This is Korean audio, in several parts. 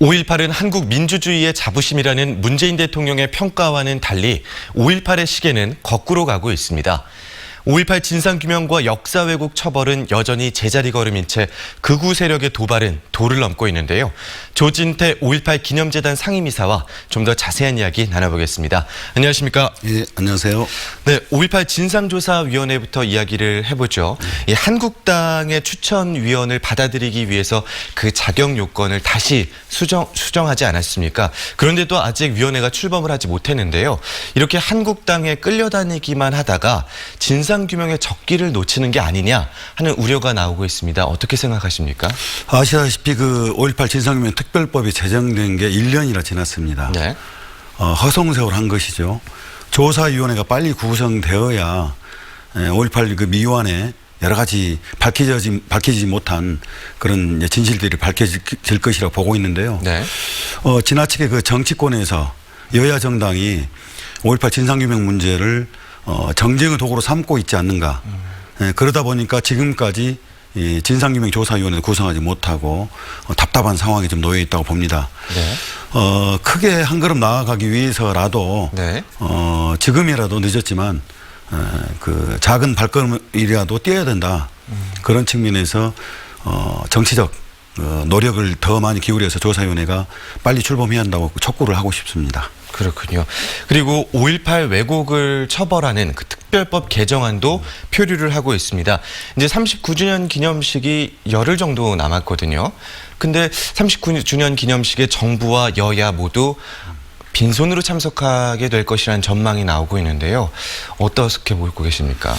5.18은 한국 민주주의의 자부심이라는 문재인 대통령의 평가와는 달리 5.18의 시계는 거꾸로 가고 있습니다. 5.18 진상규명과 역사 왜곡 처벌은 여전히 제자리 걸음인 채 극우 세력의 도발은 도를 넘고 있는데요. 조진태 5.18 기념재단 상임이사와 좀 더 자세한 이야기 나눠보겠습니다. 안녕하십니까? 예, 안녕하세요. 네, 5.18 진상조사위원회부터 이야기를 해보죠. 이 한국당의 추천위원을 받아들이기 위해서 그 자격 요건을 다시 수정하지 않았습니까? 그런데도 아직 위원회가 출범을 하지 못했는데요. 이렇게 한국당에 끌려다니기만 하다가 진상규명의 적기를 놓치는 게 아니냐 하는 우려가 나오고 있습니다. 어떻게 생각하십니까? 아시다시피 그 5.18 진상규명 특별법이 제정된 게 1년이나 지났습니다. 네. 허송세월 한 것이죠. 조사위원회가 빨리 구성되어야 5.18 그 미완에 여러 가지 밝혀지지 못한 그런 진실들이 밝혀질 것이라고 보고 있는데요. 네. 지나치게 그 정치권에서 여야 정당이 5.18 진상규명 문제를 정쟁의 도구로 삼고 있지 않는가. 그러다 보니까 지금까지 이 진상규명 조사위원회를 구성하지 못하고 답답한 상황에 좀 놓여 있다고 봅니다. 네. 크게 한 걸음 나아가기 위해서라도 네. 지금이라도 늦었지만 그 작은 발걸음이라도 뛰어야 된다. 그런 측면에서 정치적 노력을 더 많이 기울여서 조사위원회가 빨리 출범해야 한다고 촉구를 하고 싶습니다. 그렇군요. 그리고 5.18 왜곡을 처벌하는 그 특별법 개정안도 표류를 하고 있습니다. 이제 39주년 기념식이 열흘 정도 남았거든요. 근데 39주년 기념식에 정부와 여야 모두 빈손으로 참석하게 될 것이라는 전망이 나오고 있는데요. 어떻게 보고 계십니까?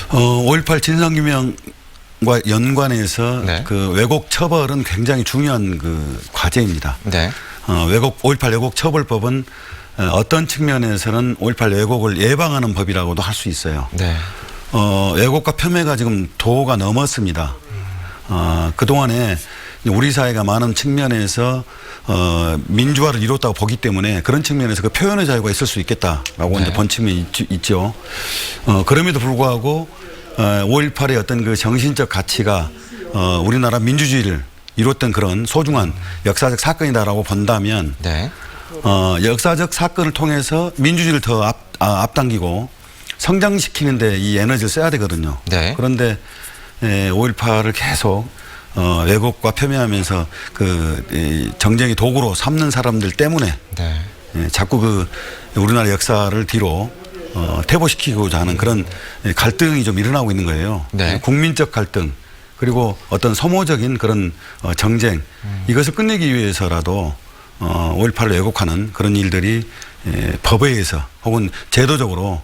5.18 진상규명과 연관해서 네. 그 왜곡 처벌은 굉장히 중요한 그 과제입니다. 네. 5.18 왜곡 처벌법은 어떤 측면에서는 5.18 왜곡을 예방하는 법이라고도 할 수 있어요. 네. 왜곡과 폄훼가 지금 도가 넘었습니다. 그동안에 우리 사회가 많은 측면에서 민주화를 이뤘다고 보기 때문에 그런 측면에서 그 표현의 자유가 있을 수 있겠다라고 네. 이제 본 측면이 있죠. 그럼에도 불구하고 5.18의 어떤 그 정신적 가치가 우리나라 민주주의를 이뤘던 그런 소중한 역사적 사건이다라고 본다면 네. 역사적 사건을 통해서 민주주의를 더 앞당기고 성장시키는데 이 에너지를 써야 되거든요. 네. 그런데 5.18을 계속 왜곡과 폄훼하면서 그 정쟁의 도구로 삼는 사람들 때문에 네. 자꾸 그 우리나라 역사를 뒤로 퇴보시키고자 하는 그런 갈등이 좀 일어나고 있는 거예요. 네. 국민적 갈등 그리고 어떤 소모적인 그런 정쟁 이것을 끝내기 위해서라도 5.18을 왜곡하는 그런 일들이 법에 의해서 혹은 제도적으로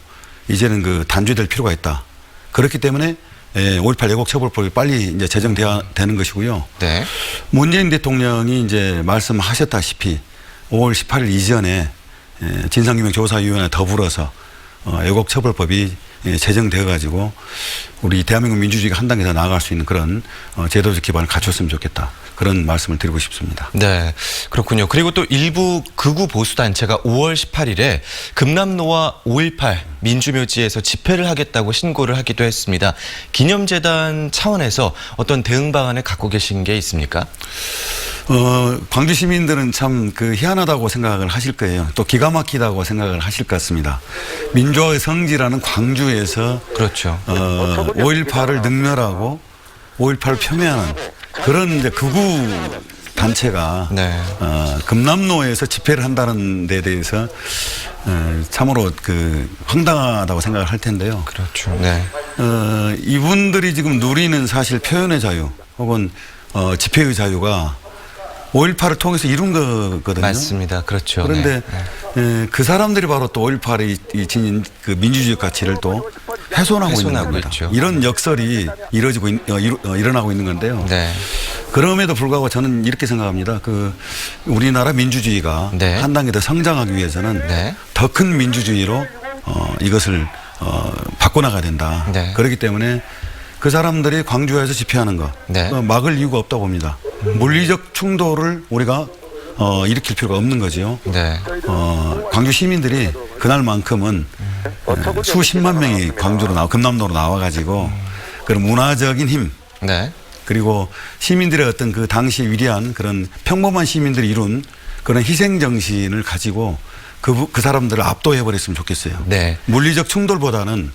이제는 그 단죄될 필요가 있다. 그렇기 때문에 5.18 왜곡 처벌법이 빨리 이제 제정돼야 되는 것이고요. 네. 문재인 대통령이 이제 말씀하셨다시피 5월 18일 이전에 진상규명 조사위원회 더불어서 왜곡 처벌법이 제정되어 가지고 우리 대한민국 민주주의가 한 단계 더 나아갈 수 있는 그런 제도적 기반을 갖췄으면 좋겠다. 그런 말씀을 드리고 싶습니다. 네, 그렇군요. 그리고 또 일부 극우 보수 단체가 5월 18일에 금남로와 5.18 민주묘지에서 집회를 하겠다고 신고를 하기도 했습니다. 기념재단 차원에서 어떤 대응 방안을 갖고 계신 게 있습니까? 광주 시민들은 참 그 희한하다고 생각을 하실 거예요. 또 기가 막히다고 생각을 하실 것 같습니다. 민주화의 성지라는 광주에서 그렇죠. 5.18을 능멸하고 5.18을 폄훼하는 그런 이제 극우 단체가 네. 금남로에서 집회를 한다는 데 대해서 참으로 그 황당하다고 생각을 할 텐데요. 그렇죠. 네. 이분들이 지금 누리는 사실 표현의 자유 혹은 집회의 자유가 5.18을 통해서 이룬 거거든요. 맞습니다. 그렇죠. 그런데 네. 그 사람들이 바로 또 5.18이 지닌 그 민주주의 가치를 또 훼손하고 있는 겁니다. 있죠. 이런 역설이 일어나고 있는 건데요. 네. 그럼에도 불구하고 저는 이렇게 생각합니다. 그 우리나라 민주주의가 네. 한 단계 더 성장하기 위해서는 네. 더 큰 민주주의로 이것을 바꿔나가야 된다. 네. 그렇기 때문에 그 사람들이 광주에서 집회하는 거 네. 막을 이유가 없다고 봅니다. 물리적 충돌을 우리가 일으킬 필요가 없는 거지요. 네. 광주 시민들이 그날만큼은 수십만 명이 광주로 금남로로 나와가지고 그런 문화적인 힘, 네. 그리고 시민들의 어떤 그 당시 위대한 그런 평범한 시민들이 이룬 그런 희생 정신을 가지고 그 사람들을 압도해 버렸으면 좋겠어요. 네. 물리적 충돌보다는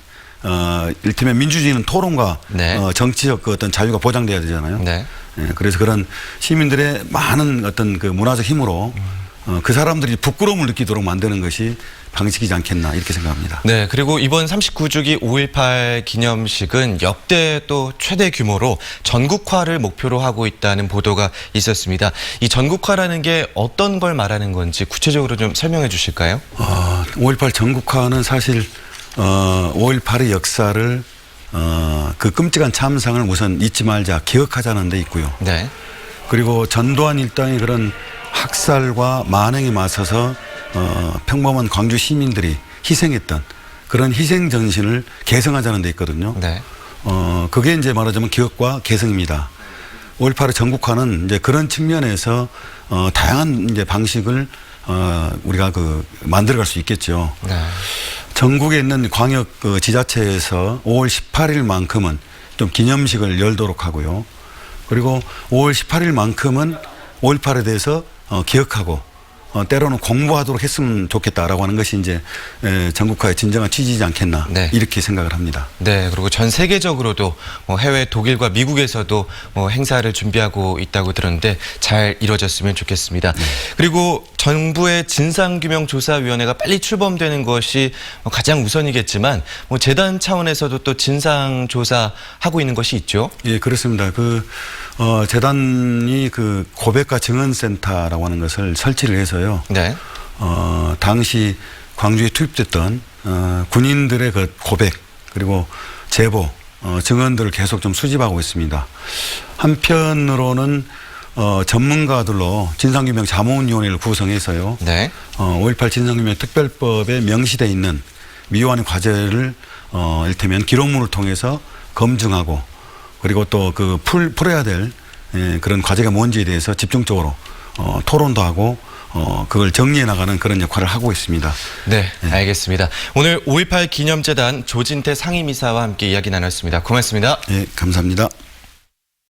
일테면 민주주의는 토론과 네. 정치적 그 어떤 자유가 보장돼야 되잖아요. 네. 예, 그래서 그런 시민들의 많은 어떤 그 문화적 힘으로 그 사람들이 부끄러움을 느끼도록 만드는 것이 방식이지 않겠나 이렇게 생각합니다. 네, 그리고 이번 39주기 5.18 기념식은 역대 또 최대 규모로 전국화를 목표로 하고 있다는 보도가 있었습니다. 이 전국화라는 게 어떤 걸 말하는 건지 구체적으로 좀 설명해 주실까요? 5.18 전국화는 사실 5.18의 역사를 그 끔찍한 참상을 우선 잊지 말자, 기억하자는 데 있고요. 네. 그리고 전두환 일당의 그런 학살과 만행에 맞서서 평범한 광주 시민들이 희생했던 그런 희생 정신을 계승하자는 데 있거든요. 네. 그게 이제 말하자면 기억과 계승입니다. 5.18의 전국화는 이제 그런 측면에서 다양한 이제 방식을 우리가 만들어갈 수 있겠죠. 네. 전국에 있는 광역 지자체에서 5월 18일만큼은 좀 기념식을 열도록 하고요. 그리고 5월 18일만큼은 5.18에 대해서 기억하고 때로는 공부하도록 했으면 좋겠다라고 하는 것이 이제 전국화의 진정한 취지이지 않겠나 네. 이렇게 생각을 합니다. 네, 그리고 전 세계적으로도 해외 독일과 미국에서도 행사를 준비하고 있다고 들었는데 잘 이루어졌으면 좋겠습니다. 그리고 정부의 진상규명조사위원회가 빨리 출범되는 것이 가장 우선이겠지만 재단 차원에서도 또 진상조사하고 있는 것이 있죠. 예, 그렇습니다. 재단이 고백과 증언센터라고 하는 것을 설치를 해서요. 네. 당시 광주에 투입됐던 군인들의 그 고백 그리고 제보 증언들을 계속 좀 수집하고 있습니다. 한편으로는 전문가들로 진상규명 자문위원회를 구성해서요. 네. 5.18 진상규명 특별법에 명시되어 있는 미화의 과제를 일테면 기록물을 통해서 검증하고 그리고 또 풀어야 될 그런 과제가 뭔지에 대해서 집중적으로 토론도 하고 그걸 정리해 나가는 그런 역할을 하고 있습니다. 네, 알겠습니다. 오늘 5.18 기념재단 조진태 상임이사와 함께 이야기 나눴습니다. 고맙습니다. 예, 감사합니다.